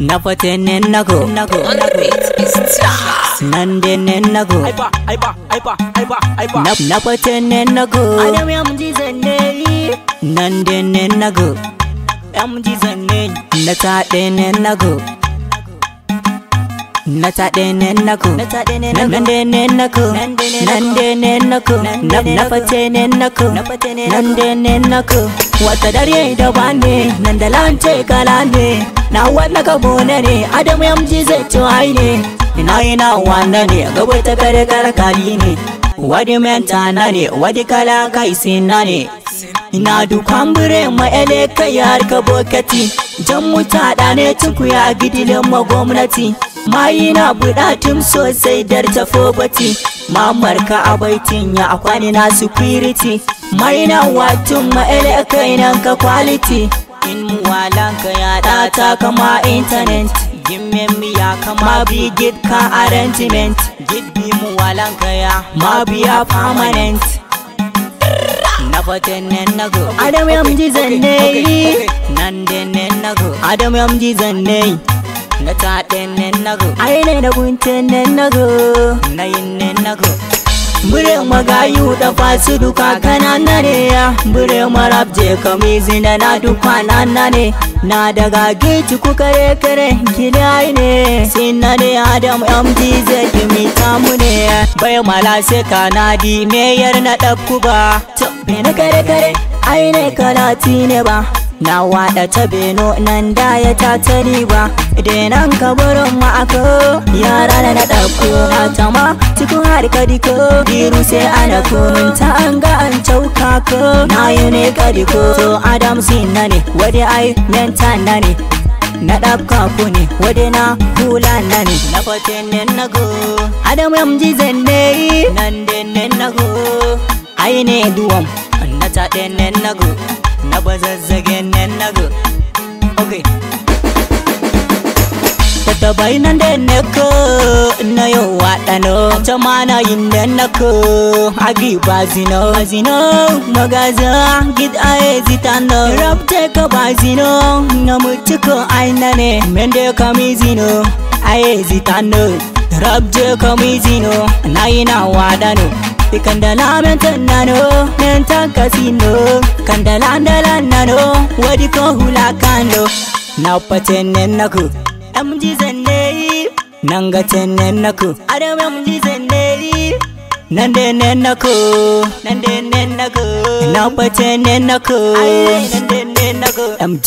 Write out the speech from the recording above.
na fatene nago nande nago na fatene nago Adam MG zanne nande nago MG zanne na tade nago na tade nago nande nago na fatene nago nande nago wata dare da bane nan da lance kala ne na wanda ka bona ne Adam MG zai ci ai ne ina wanda ne gaba ta kare kali ne wadi menta na ne wadi kala kai sina ne ina dukan bure ma ele kai har ka bokati jan mutada ne tuku ya gidilin ma gwamnati mai na budatun sosai dar ta fobati mamar ka abaitin ya akwani na security mai na watun ma ele kai nan ka quality in muwalanka ya data kama internet gimme miya kama bigit ka arrangement gid bi muwalanka ya ma biya permanent na fatene nago Adam MG zanne nande nago Adam MG zanne na tade nago ai ne da gunten nago na yin nago bure magayu da fasu duka kanana ne ya bure marab je kamizi na duka nana ne na daga gici ku kare gidai ne sinna ne Adam MG zai kimi tamu ne bai mala sai kanadi meyar na dakku ba to be na kare ai ne kalati ne ba na wada ta beno nan da ya tatari ba idan kabarin ma aka yara na dauko na tama cikin harkadi ko biru sai ana ko ta an ga an cauka ko na yi ne kadiko to Adam sinna ne wadi ai menta na ne na dabka ku ne wadi na hula na ne na fatene nago Adam MG zanne nan nago ai ne duwam na tade nago na bazazzage nago okay ta bai nan da nako na yo wadano jamana yin nako agi bazino magaza gid ae zitano rabte ka bazino na mutuko ainane mende kamizino ae zitano rabje kamizino na ina wadano kandala mentanano menta casino kandala nano wadi ko hulakano na patene naku MG zanne nanga tene naku Adam MG zanne nande naku na patene naku nande naku MG